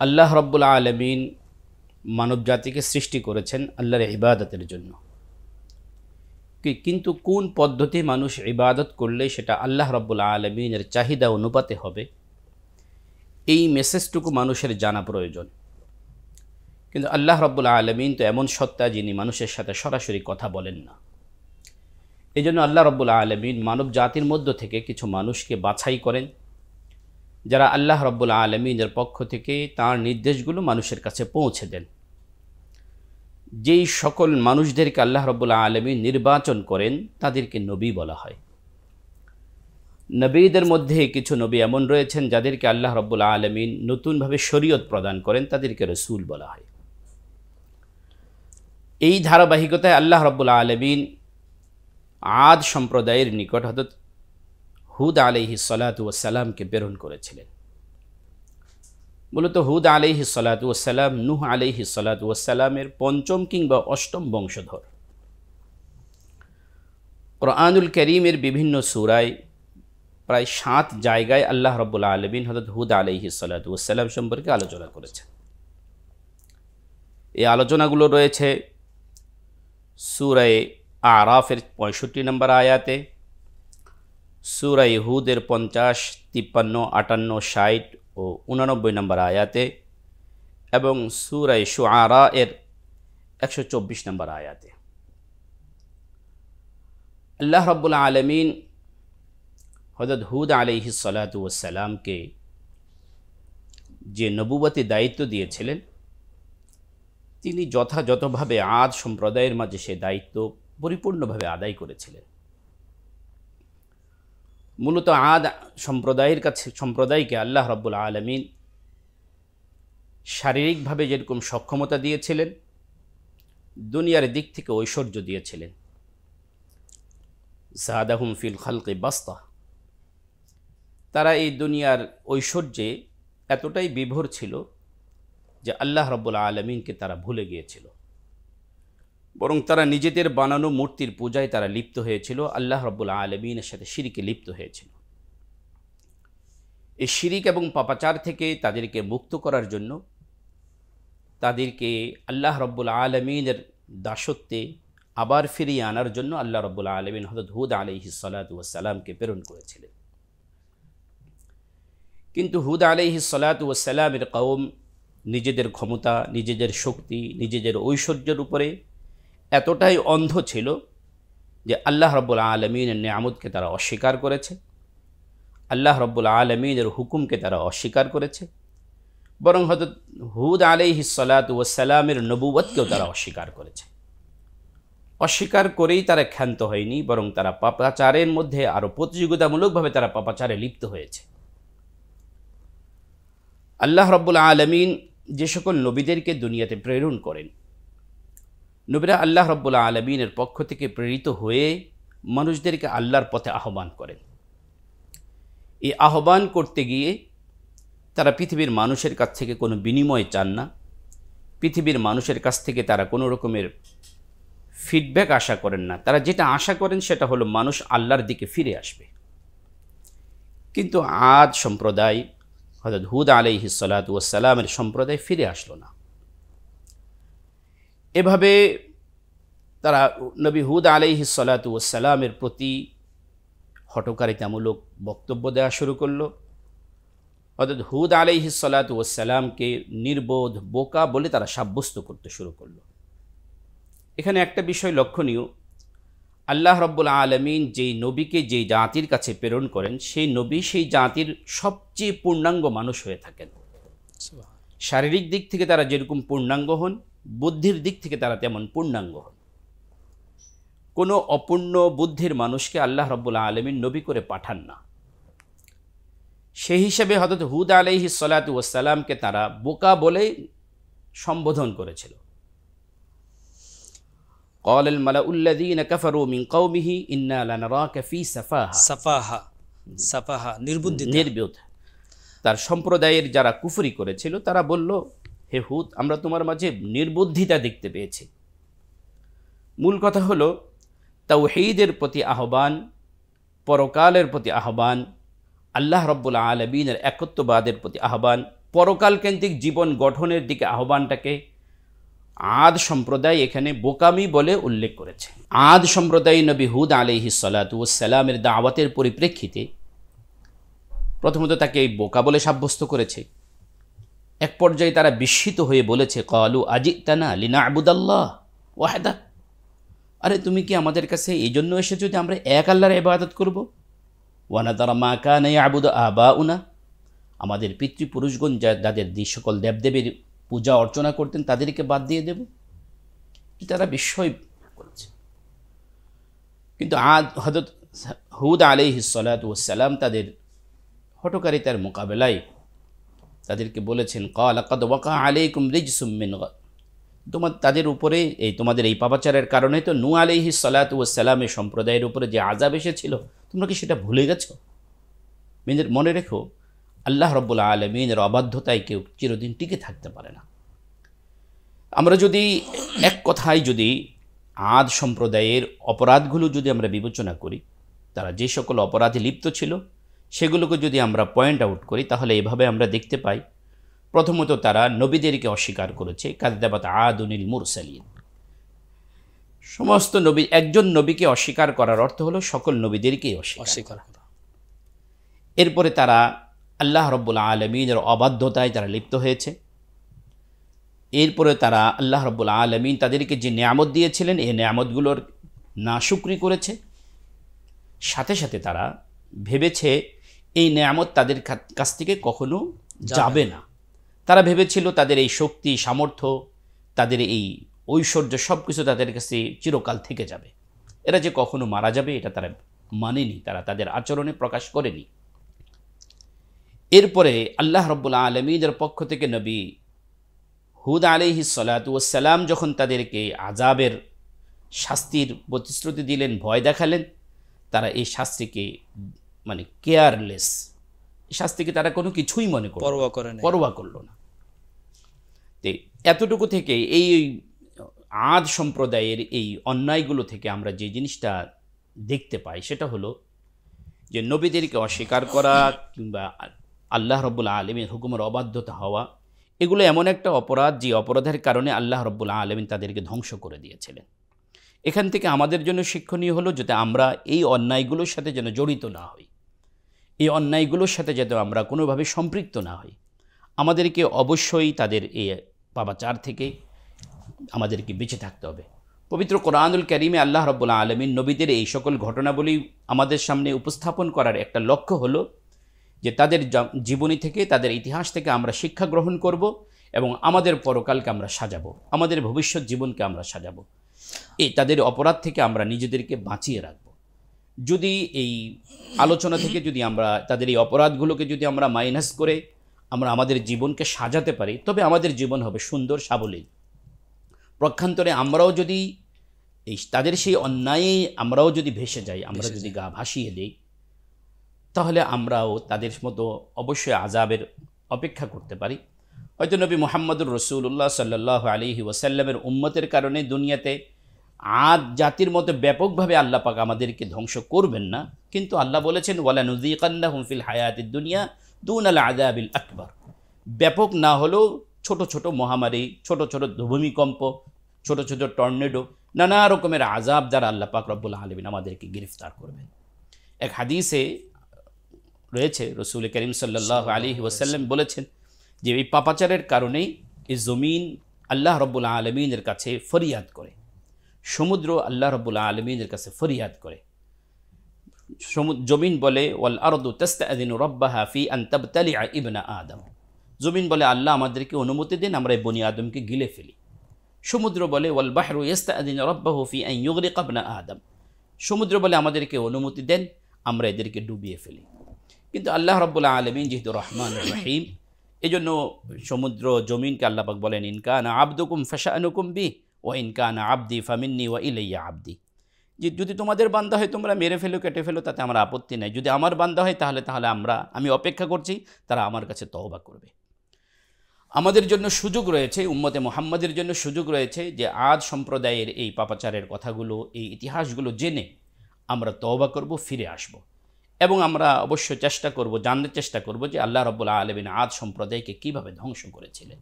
আল্লাহ রব্বুল আলমিন মানব জাতিকে সৃষ্টি করেছেন আল্লাহর ইবাদতের জন্য। কিন্তু কোন পদ্ধতি মানুষ ইবাদত করলে সেটা আল্লাহ রব্বুল আলমিনের চাহিদা অনুপাতে হবে, এই মেসেজটুকু মানুষের জানা প্রয়োজন। কিন্তু আল্লাহ রব্বুল আলমিন তো এমন সত্তা যিনি মানুষের সাথে সরাসরি কথা বলেন না। এই জন্য আল্লাহ রব্বুল আলমিন মানব জাতির মধ্য থেকে কিছু মানুষকে বাছাই করেন, যারা আল্লাহ রব্বুল আলমিনের পক্ষ থেকে তাঁর নির্দেশগুলো মানুষের কাছে পৌঁছে দেন। যেই সকল মানুষদেরকে আল্লাহ রব্বুল আলমিন নির্বাচন করেন তাদেরকে নবী বলা হয়। নবীদের মধ্যে কিছু নবী এমন রয়েছেন যাদেরকে আল্লাহ রব্বুল আলমিন নতুনভাবে শরীয়ত প্রদান করেন, তাদেরকে রসুল বলা হয়। এই ধারাবাহিকতায় আল্লাহ রব্বুল আলমিন আদ সম্প্রদায়ের নিকট হযরত হুদ আলাইহিস সালাতু ওয়াস সালামকে প্রেরণ করেছিলেন। মূলত হুদ আলাইহিস সালাতু ওয়াস সালাম নূহ আলাইহিস সালাতু ওয়াস সালামের পঞ্চম কিংবা অষ্টম বংশধর। কুরআনুল কারীমের বিভিন্ন সূরায় প্রায় ৭ জায়গায় আল্লাহ রাব্বুল আলামিন হযরত হুদ আলাইহিস সালাতু ওয়াস সালাম সম্পর্কে আলোচনা করেছেন। এই আলোচনাগুলো রয়েছে সূরা আরাফের ৬৫ নম্বর আয়াতে, সূরা হুদের ৫০, ৫৩, ৫৮, ৬০ ও ৮৯ নম্বর আয়াতে এবং সূরা শুআরা এর ১২৪ নম্বর আয়াতে। আল্লাহ রাব্বুল আলামিন হযরত হুদ আলাইহিস সালাতু ওয়াস সালামকে যে নবুয়তি দায়িত্ব দিয়েছিলেন, তিনি যথাযথভাবে আদ সম্প্রদায়ের মাঝে সে দায়িত্ব পরিপূর্ণভাবে আদায় করেছিলেন। মূলত আদ সম্প্রদায়কে আল্লাহ রাব্বুল আলামিন শারীরিকভাবে যেরকম সক্ষমতা দিয়েছিলেন, দুনিয়ার দিক থেকে ঐশ্বর্য দিয়েছিলেন। যাদাহুম ফিল খালকি বাসতা, তারা এই দুনিয়ার ঐশ্বর্যে এতটাই বিভোর ছিল যে আল্লাহ রাব্বুল আলামিনকে তারা ভুলে গিয়েছিল, বরং তারা নিজেদের বানানো মূর্তির পূজায় তারা লিপ্ত হয়েছিল, আল্লাহ রাব্বুল আলামিনের সাথে শিরকে লিপ্ত হয়েছিল। এই শিরিক এবং পাপাচার থেকে তাদেরকে মুক্ত করার জন্য, তাদেরকে আল্লাহ রাব্বুল আলামিনের দাসত্বে আবার ফিরিয়ে আনার জন্য আল্লাহ রাব্বুল আলামিন হযরত হুদ আলাইহিস সালাতু ওয়াস সালামকে প্রেরণ করেছিলেন। কিন্তু হুদ আলাইহিস সালাতু ওয়াস সালামের কওম নিজেদের ক্ষমতা, নিজেদের শক্তি, নিজেদের ঐশ্বর্যের উপরে এতটাই অন্ধ ছিল যে আল্লাহ রাব্বুল আলামিনের নিয়ামতকে তারা অস্বীকার করেছে, আল্লাহ রাব্বুল আলামিনের হুকুমকে তারা অস্বীকার করেছে, বরং হযরত হুদ আলাইহিস সালাতু ওয়াস সালামের নবুয়তকেও তারা অস্বীকার করেছে। অস্বীকার করেই তারা ক্ষান্ত হয়নি, বরং তারা পাপাচারের মধ্যে আরও প্রতিযোগিতামূলকভাবে তারা পাপাচারে লিপ্ত হয়েছে। আল্লাহ রাব্বুল আলামিন যে সকল নবীদেরকে দুনিয়াতে প্রেরণ করেন, নবীরা আল্লাহ রাব্বুল আলামিনের পক্ষ থেকে প্রেরিত হয়ে মানুষদেরকে আল্লাহর পথে আহ্বান করেন। এই আহ্বান করতে গিয়ে তারা পৃথিবীর মানুষের কাছ থেকে কোনো বিনিময় চান না, পৃথিবীর মানুষের কাছ থেকে তারা কোনো রকমের ফিডব্যাক আশা করেন না। তারা যেটা আশা করেন সেটা হলো মানুষ আল্লাহর দিকে ফিরে আসবে। কিন্তু আদ সম্প্রদায়, হযরত হুদ আলাইহিস সালাতু ওয়াস সালামের সম্প্রদায় ফিরে আসলো না। এভাবে তারা নবী হুদ আলাইহিস সালাতু ওয়াস সালামের প্রতি হঠকারিতামূলক বক্তব্য দেওয়া শুরু করলো। হযরত হুদ আলাইহিস সালাতু ওয়াস সালামকে নির্বোধ, বোকা বলে তারা সাব্যস্ত করতে শুরু করলো। এখানে একটা বিষয় লক্ষণীয়, আল্লাহ রাব্বুল আলামিন যেই নবীকে যেই জাতির কাছে প্রেরণ করেন, সেই নবী সেই জাতির সবচেয়ে পূর্ণাঙ্গ মানুষ হয়ে থাকেন। শারীরিক দিক থেকে তারা যেরকম পূর্ণাঙ্গ হন, বুদ্ধির দিক থেকে তারা তেমন পূর্ণাঙ্গ হন। কোনো অপূর্ণ বুদ্ধির মানুষকে আল্লাহ রাব্বুল আলামিন নবী করে পাঠান না। সেই হিসাবে হযরত হুদ আলাইহিস সালাতু ওয়াস সালামকে তারা বোকা বলে সম্বোধন করেছিল। قال الملأ الذين كفروا من قومه إنا لنراك في سفاهة নির্বোধ। তার সম্প্রদায়ের যারা কুফরি করেছিল তারা বলল, হে হুদ, আমরা তোমার মাঝে নির্বুদ্ধিতা দেখতে পেয়েছি। মূল কথা হলো তাওহীদের প্রতি আহ্বান, পরকালের প্রতি আহ্বান, আল্লাহ রাব্বুল আলামিনের একত্ববাদের প্রতি আহ্বান, পরকালকেন্দ্রিক জীবন গঠনের দিকে আহ্বানটাকে আদ সম্প্রদায় এখানে বোকামি বলে উল্লেখ করেছে। আদ সম্প্রদায় নবী হুদ আলাইহিস সালাতু ওয়াস সালামের দাওয়াতের পরিপ্রেক্ষিতে প্রথমত তাকে বোকা বলে সাব্যস্ত করেছে। এক পর্যায়ে তারা বিস্মিত হয়ে বলেছে, ক্বালু আজিতানা লিনা'বুদাল্লাহ ওয়াহদা, আরে তুমি কি আমাদের কাছে এই জন্য এসেছো যে আমরা এক আল্লাহর ইবাদত করব? ওয়া নাযারা মা কানা ইয়া'বুদু আবাউনা, আমাদের পিতৃপুরুষগণ যাদের যে সকল দেবদেবীর পূজা অর্চনা করতেন তাদেরকে বাদ দিয়ে দেব? তারা বিস্ময় করেছে। কিন্তু হযরত হুদ আলাইহিস সালাতু ওয়াস সালাম তাদের হঠকারিতার মোকাবেলায় তাদেরকে বলেছেন, ক্বালা ক্বাদ ওয়াকা আলাইকুম রিজসুম মিন তাদের উপরে তোমাদের এই পাপাচারের কারণে তো নূহ আলাইহিস সালাতু ওয়াস সালামের সম্প্রদায়ের উপরে যে আযাব এসেছিল, তোমরা কি সেটা ভুলে গেছো? মনে রেখো, আল্লাহ রাব্বুল আলামিনের অবাধ্যতায় কেউ চিরদিন টিকে থাকতে পারে না। আমরা যদি এক কথায় যদি আদ সম্প্রদায়ের অপরাধগুলো যদি আমরা বিবেচনা করি, তারা যে সকল অপরাধে লিপ্ত ছিল সেগুলোকে যদি আমরা পয়েন্ট আউট করি, তাহলে এভাবে আমরা দেখতে পাই। প্রথমত তারা নবীদেরকে অস্বীকার করেছে, কাযযাবাত আদুনিল মুরসালিন। সমস্ত নবী, একজন নবীকে অস্বীকার করার অর্থ হলো সকল নবীদেরকেই অস্বীকার করা। এরপরে তারা আল্লাহ রাব্বুল আলামিনের অবাধ্যতায় তারা লিপ্ত হয়েছে। এরপরে তারা আল্লাহ রাব্বুল আলামিন তাদেরকে যে নিয়ামত দিয়েছিলেন এই নিয়ামতগুলোর নাশুকরি করেছে। সাথে সাথে তারা ভেবেছে এই নিয়ামত তাদের কাছ থেকে কখনো যাবে না। তারা ভেবেছিল তাদের এই শক্তি, সামর্থ্য, তাদের এই ঐশ্বর্য সব কিছু তাদের কাছে চিরকাল থেকে যাবে। এরা যে কখনো মারা যাবে এটা তারা মানেনি, তারা তাদের আচরণে প্রকাশ করেনি। এরপরে আল্লাহ রাব্বুল আলামিনের পক্ষ থেকে নবী হুদ আলাইহিস সালাতু ওয়াস সালাম যখন তাদেরকে আযাবের শাস্তির প্রতিশ্রুতি দিলেন, ভয় দেখালেন, তারা এই শাস্তিকে কেয়ারলেস, এই শাস্তিকে তারা কোনো কিছুই মনে করল, পরোয়া করল না। এতটুকু থেকে এই আদ সম্প্রদায়ের এই অন্যায়গুলো থেকে আমরা যে জিনিসটা দেখতে পাই সেটা হলো যে নবীদেরকে অস্বীকার করা কিংবা আল্লাহ রাব্বুল আলামিনের হুকুমের অবাধ্যতা হওয়া, এগুলো এমন একটা অপরাধ যে অপরাধের কারণে আল্লাহ রাব্বুল আলামিন তাদেরকে ধ্বংস করে দিয়েছিলেন। এখান থেকে আমাদের জন্য শিক্ষণীয় হলো যাতে আমরা এই অন্যায়গুলোর সাথে যেন জড়িত না হই, এই অন্যায়গুলোর সাথে যাতে আমরা কোনোভাবে সম্পৃক্ত না হই। আমাদেরকে অবশ্যই তাদের এই পাপাচার থেকে আমাদেরকে বেঁচে থাকতে হবে। পবিত্র কোরআনুল কারীমে আল্লাহ রাব্বুল আলামিন নবীদের এই সকল ঘটনাবলী আমাদের সামনে উপস্থাপন করার একটা লক্ষ্য হলো যে তাদের জীবনী থেকে, তাদের ইতিহাস থেকে আমরা শিক্ষা গ্রহণ করব এবং আমাদের পরকালকে আমরা সাজাবো, আমাদের ভবিষ্যৎ জীবনকে আমরা সাজাবো। তাদের অপরাধ থেকে আমরা নিজেদেরকে বাঁচিয়ে রাখব। যদি এই আলোচনা থেকে যদি আমরা তাদের এই অপরাধগুলোকে যদি আমরা মাইনাস করে আমরা আমাদের জীবনকে সাজাতে পারি, তবে আমাদের জীবন হবে সুন্দর, সাবলীল। পক্ষান্তরে আমরাও যদি তাদের সেই অন্যায়ে আমরাও যদি ভেসে যাই, আমরা যদি গা ভাসিয়ে দিই, তাহলে আমরাও তাদের মতো অবশ্যই আযাবের অপেক্ষা করতে পারি। হয়তো নবী মুহাম্মদুর রাসূলুল্লাহ সাল্লাল্লাহু আলাইহি ওয়াসাল্লামের উম্মতের কারণে দুনিয়াতে আদ জাতির মতো ব্যাপকভাবে আল্লাহ পাক আমাদেরকে ধ্বংস করবেন না, কিন্তু আল্লাহ বলেছেন ওয়ালা নুযীকান্নাহুম ফিল হায়াতিদ দুনিয়া দুনাল আযাবিল আকবার। ব্যাপক না হলেও ছোট ছোট মহামারী, ছোট ছোট ভূমিকম্প, ছোট ছোট টর্নেডো, নানা রকমের আযাব দ্বারা আল্লাহ পাক রব্বুল আলামিন আমাদেরকে গ্রেফতার করবেন। এক হাদিসে রয়েছে রাসূল করিম সাল্লাল্লাহু আলাইহি ওয়াসাল্লাম বলেছেন যে এই পাপাচারের কারণেই এই জমিন আল্লাহ রব্বুল আলামিনের কাছে ফরিয়াদ করে, সমুদ্র আল্লাহ রব্বুল আলামিনের কাছে ফরিয়াদ করে। জমিন বলে ওয়াল আরদু তাস্তাযিনু রাব্বাহা ফি আন তাবতালিআ ইবনা আদম, জমিন বলে আল্লাহ আমাদেরকে অনুমতি দেন আমরা এই বনি আদমকে গিলে ফেলি। সমুদ্র বলে ওয়াল বাহরু ইস্তাযিনু রাব্বাহু ফি আন ইউগরিকা ইবনা আদম, সমুদ্র বলে আমাদেরকে অনুমতি দেন আমরা এদেরকে ডুবিয়ে ফেলি। কিন্তু আল্লাহ রাব্বুল আলামিন যেহেতু রহমান রহিম, এজন্য সমুদ্র জমিনকে আল্লাহ পাক বলেন ইন কানা আবদুকুম ফাশানুকুম বি ওয়া ইন কানা আবদি ফামিন্নি ওয়া ইলাইয়া আবদি, যে যদি তোমাদের বান্দা হয় তোমরা মেরে ফেলো, কেটে ফেলো, তাতে আমার আপত্তি নাই। যদি আমার বান্দা হয় তাহলে আমি অপেক্ষা করছি, তারা আমার কাছে তওবা করবে। আমাদের জন্য সুযোগ রয়েছে, উম্মতে মুহাম্মাদের জন্য সুযোগ রয়েছে যে আদ সম্প্রদায়ের এই পাপাচারের কথাগুলো, এই ইতিহাসগুলো জেনে আমরা তওবা করব, ফিরে আসব। এবং আমরা অবশ্যই চেষ্টা করব, জানতে চেষ্টা করব যে আল্লাহ রাব্বুল আলামিন আদ সম্প্রদায়কে কীভাবে ধ্বংস করেছিলেন।